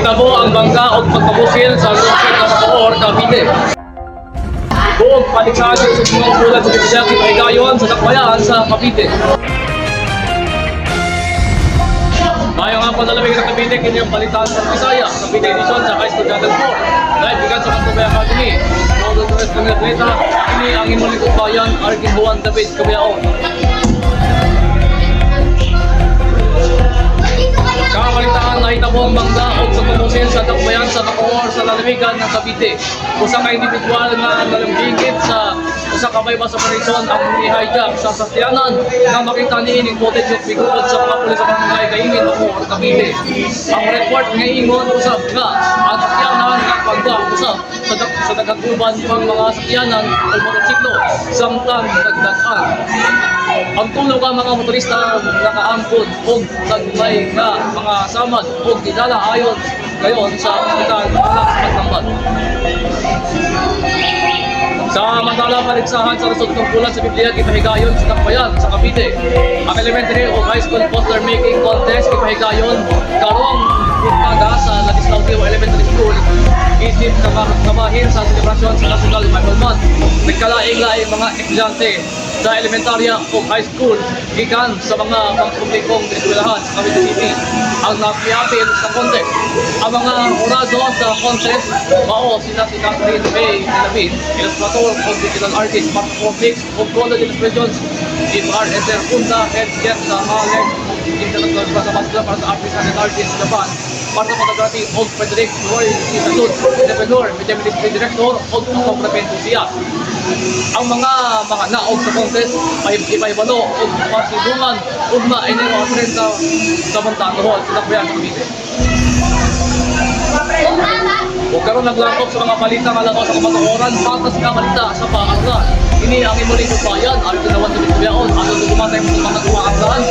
Nahitabo ang bangka o pagpabusil sa lungsod ng Bacoor, Cavite. Buong paligsahan sa mga bulan sa Bibisyaki Pahigayon sa Dakbayan sa Cavite. Mayong nga panalamig ng Cavite, kini ang balitaan sa Bisaya, Cavite Edition sa High School Channel 4. Live bigan sa Cantubay Academy. Mga Torres ng atleta, kini ang imulikot bayan, Arkin Juan David Cabiao. Kakalitaan na hitabo ang bangga o sa pagpusil sa Dakbayan sa Bacoor sa lalawigan ng Cavite. Usa ka individual nga nalambingit sa usa ka may basa operation ang ni-hijack sa sasakyanan na makita niining footage of bigod sa mga pulis sa barangay Kaingin, Bacoor, Cavite. Ang report nga ingon usab nga ang sakyanan ng bangga usab sa nagaguban pang mga sakyanan o motorsiklo samtang nagdagan. Ang tulog ang mga motorista nakaangkod o nagmay nga mga samad o dinala ayon ngayon sa ospital para sa pagtambal. Sa mantala paligsahan sa resort ng bulan sa Biblia, Kipahigayon sa Dakbayan sa Cavite. Ang elementary o high school poster making contest Kipahigayon karong umaga sa Ladislao Elementary School. Isip kamahin sa selebrasyon sa National Bible Month. Nagkalaing-laing mga estudyante sa elementarya o high school gikan sa mga pangpublikong eskwelahan sa Cavite City ang napiapil sa contest. Ang mga orado sa contest mao sina si Catherine May David, illustrator o digital artist, Mark Cornix o College Illustrations, si R. Eder Funda, head chef sa Halleck International Basta para sa Artist and Artist Japan, para sa photography o Frederick Roy Isasud, entrepreneur, media ministry director o photography siya. Ang mga naog sa contest ay ibalo o pasidungan ugma Enero 30 sa Montanohol sa Dakbayan sa Cavite. Huwag karoon naglangkop sa mga balita nga lang sa kamatuoran, patas ka balita sa paaralan. Ini ang imuling bayan, ang ginawan sa Bitbiaon, ang dugumatay mo sa mga tumaanglaan,